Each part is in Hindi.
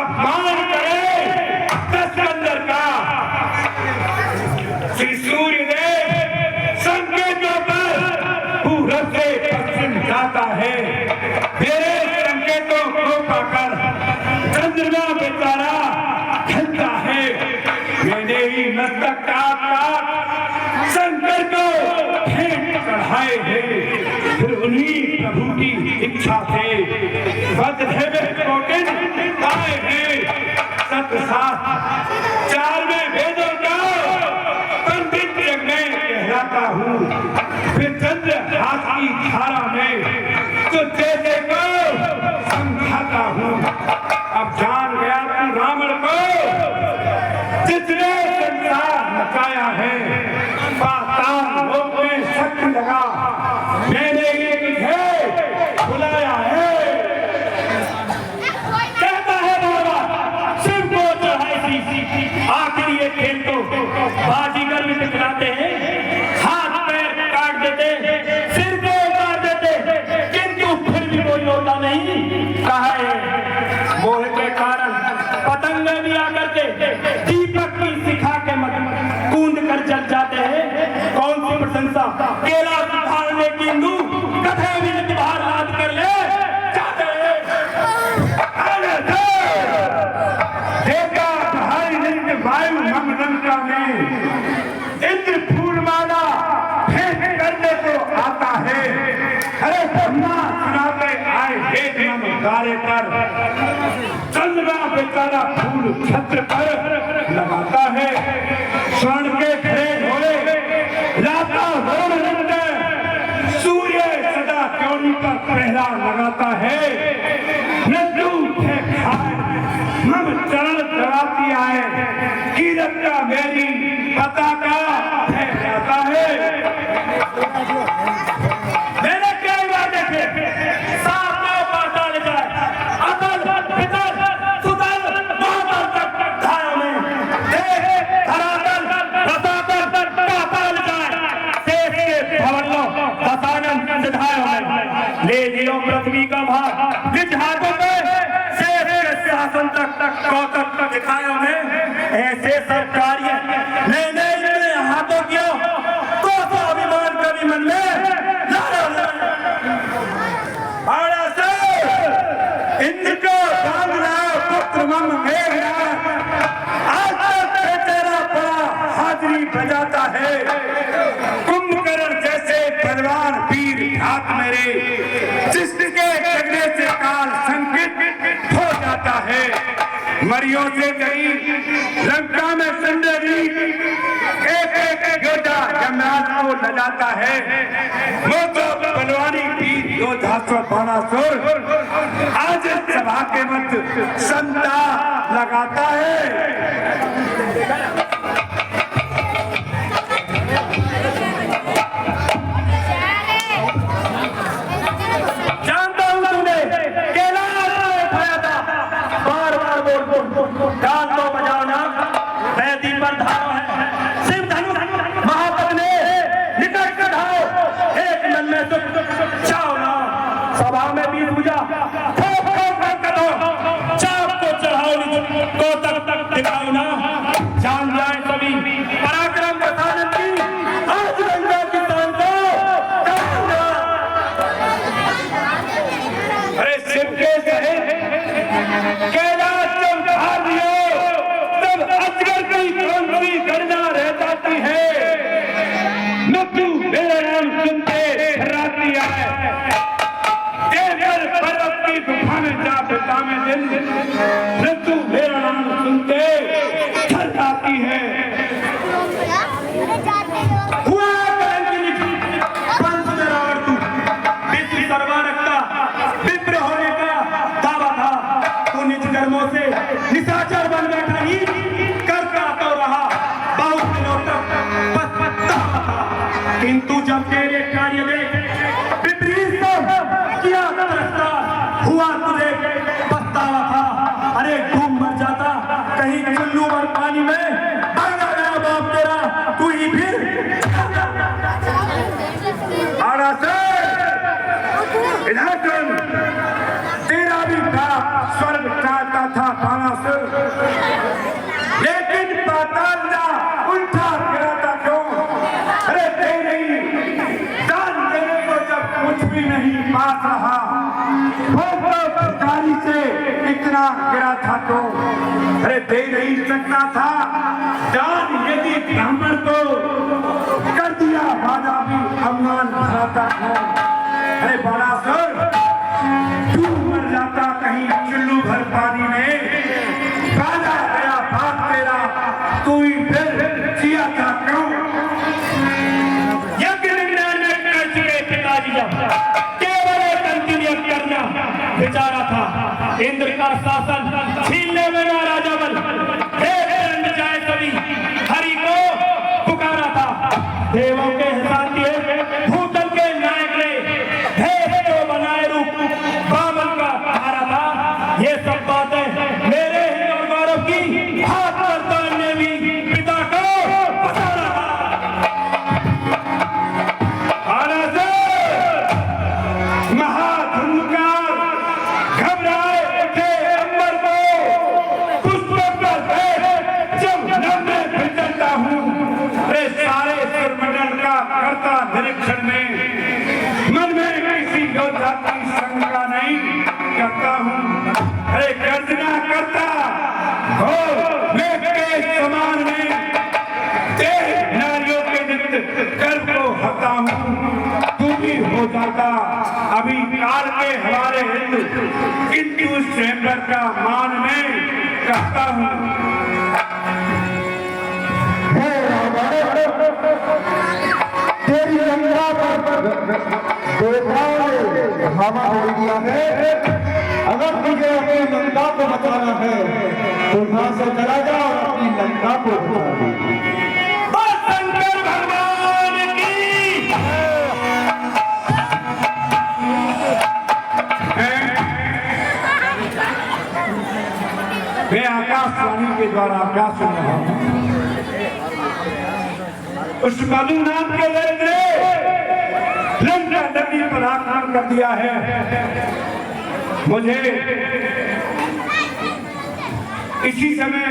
अपमान करे दस्कंदर का। श्री सूर्यदेव संकेतों पर पूरब से पश्चिम जाता है। मेरे संकेतों को पाकर चंद्रमा बेचारा ढलता है। मैंने ही मस्तक काट शंकर को भेंट चढ़ाए हैं। फिर उन्हीं प्रभु की इच्छा से कोटिन आए हैं। सत चार में वेदों का पंडित जग में कहलाता हूँ। फिर चंद्र हाथ की धारा में तो जैसे को समझाता हूँ। अब जान गया तू रावण को जिसने संसार मचाया है। पाताल लोक में शक्ति लगा मैंने ये तुझे बुलाया है। कहता है बाबा शिव को चढ़ाई थी। आखिर ये खेल तो बाजीगर में दिखलाते हैं। हाथ पैर काट देते, सिर को उतार देते, किंतु फिर भी कोई होता नहीं। कहा है मोह के कारण पतंगे भी आकर के दीपक की शिखा के कूद कर जल जाते हैं। कौन सी प्रशंसा केला सुधारने की इंदु कथे भी बाहर लाद कर ले जाते हैं। देखा भारी नित्य वायु मंगलंका में इंद्र फूलमाला भेंट करने को आता है। अरे ब्रह्मा सुनाते आए हे नम गारे कर। चंद्रमा बेचारा फूल छत्र पर लगाता है। स्वर्ण के खेल होए लाता वरुण नृत्य। सूर्य सदा क्यों पर पहरा लगाता है। नद्दू थे खाए मम चरण चढ़ाती आए। कीरत का मेरी पताका फहराता है। मैंने क्या बात देखे सातों पाताल जाए अतल पितल सुतल महातल तक धायों में देख धरातल रसातल पाताल जाए। शेष के भवनों दशानन सिधायों में ले लियो पृथ्वी का भार। निज हाथों में शेष के शासन तक कौतक दिखायों में ऐसे सब कार्य लेने हाथों क्यों तो अभिमान कभी मन में इंद्र को बांधना पुत्र मम मेघना। आज तक तेरा बड़ा हाजिरी बजाता है। कुंभकर्ण जैसे बलवान वीर हाथ मेरे जिसके जगने से काल संकट हो जाता है। मरियों से कहीं लंका में संजरी एक योद्धा जमराज को लगाता है। वो तो बलवानी वीर योद्धा सो बाणासुर आज सभा के मत संता लगाता है। डाल तो बजाना वैदी पर धारो है। शिव धनुष महापद ने निकट चढ़ाओ। एक मन में सुख चाओ ना सभा में भी पूजा ठोक ठोक कर दो। चाप को चढ़ाओ को तक दिखाओ ना। जान जाए सभी पराक्रम बसाने की आज गंगा की शान को। अरे शिव के सहे कैलाश जब हार दियो तब अजगर की कौन सी गणना रह जाती है। मृत्यु मेरा नाम सुनते राती आए। देवघर पर्वत की गुफा में जा पिता में दिन मृत्यु मेरा नाम सुनते थर जाती है। हुआ पंच रावण तू विश्व सर्वा रखता विप्र होने का दावा था। तू निज कर्मों से निशाचर बन बैठा ही करता तो रहा बहुत दिनों तक पछता था। किंतु जब तेरे कार्य ने विपरीत किया हुआ तुझे पछतावा था। अरे घूम मर जाता कहीं चुल्लू और पानी में भागा गया बाप तेरा तू ही फिर आड़ा से तेरा भी बाप स्वर्ग चाहता था। तालदा उल्टा गिराता क्यों? अरे दे नहीं, दान देने को जब कुछ भी नहीं पास रहा, भिखारी से इतना गिरा था तो अरे दे नहीं सकता था दान यदि ब्राह्मण को कर दिया वादा भी अम्मान भराता क्यों? अरे बड़ा सर तू मर जाता कहीं चुल्लू भर पानी में, बाजा गया बाप तेरा तू ही फिर जिया था क्यों? यज्ञ में कर चुके पिताजी जब केवल एक अंतिम यज्ञ करना बेचारा था, इंद्र का शासन छीनने में ना राजावल जाए सभी हरि को पुकारा था, देवों के हिसाब दिए भूतल के नायक ने तो बनाए रूप बाबल का हारा था। ये सब बातें मेरे ही और गौरव की हाथ पर ने भी पिता को बताना था। महाधुंकार घबराए उठे अंबर को, पुष्प पर जब नन्हे फिसलता हूँ, अरे सारे सुरमंडल का करता निरीक्षण में मन में किसी योद्धा की शंका नहीं करता हूँ। अरे गर्जना करता हो मेघ के समान में तेज नारियों के नित्य गर्व को हता हूँ, तू भी हो जाता अभी काल के हमारे हिंदू, किंतु उस चैम्बर का मान में कहता हूँ। तेरी लंका पर देवताओं ने धावा बोल दिया है, अगर तुझे अपनी लंका को बचाना है तो यहाँ से चला जा और अपनी लंका को बचा दे। शंकर भगवान की मैं आकाशवाणी के द्वारा क्या सुन रहा हूँ, उस मधुनाथ के दल ने लंका नदी पर आक्रमण कर दिया है। मुझे इसी समय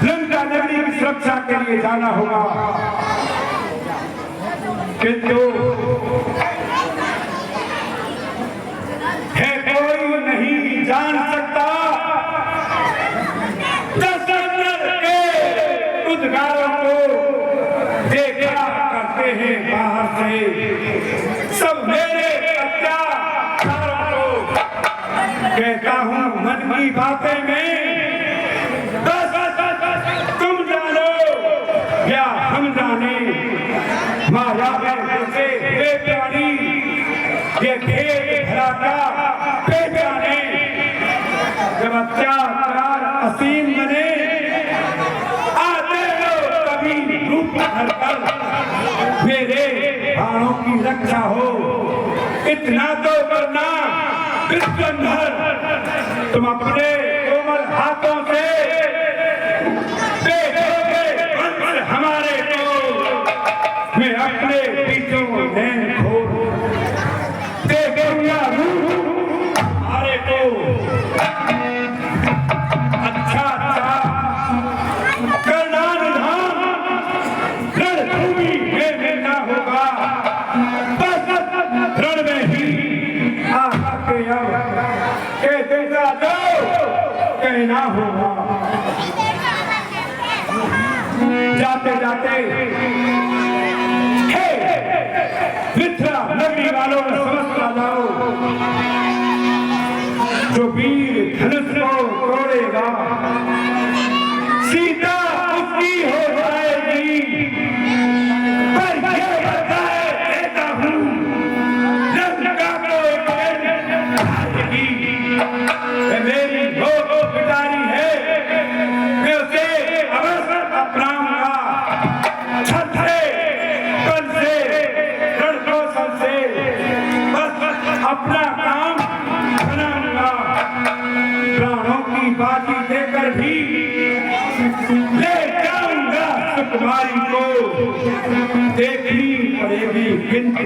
लंका नदी की सुरक्षा के लिए जाना होगा, किंतु है कोई नहीं जान सकता दशरथ के उद्गारों को देखा करते हैं बाहर से, सब मेरे अत्याचारों को कहता हूँ मन की बातें में, बस तुम जानो या हम जाने, माया से बेचारी ये खेत भरा का बेचारे जब अत्याचार असीम बने आते हो कभी रूप भर कर मेरे प्राणों की रक्षा हो, इतना तो करना विश्वंभर, तुम अपने कोमल हाथों से देखोगे वंश हमारे को, मैं अपने बीचों में खोर देखूंगा हमारे को। अच्छा अच्छा करनाल धाम रणभूमि में मिलना होगा, बस रण में ही आकर के अब के दूसरा दो कहना होगा। जाते जाते मिथिला नगरी वालों में समझता जाओ, जो वीर धनुष को तोड़ेगा सीता उसकी हो जाएगी, पर ये बताए देता हूँ लंका को एक मेरी वो पिटारी है, मैं उसे अवश्य अपनाऊंगा, छत से बल से रण कौशल से बस अपना काम बनाऊंगा, प्राणों की बाजी देकर भी ले जाऊंगा सुकुमारी को, देखनी पड़ेगी किंतु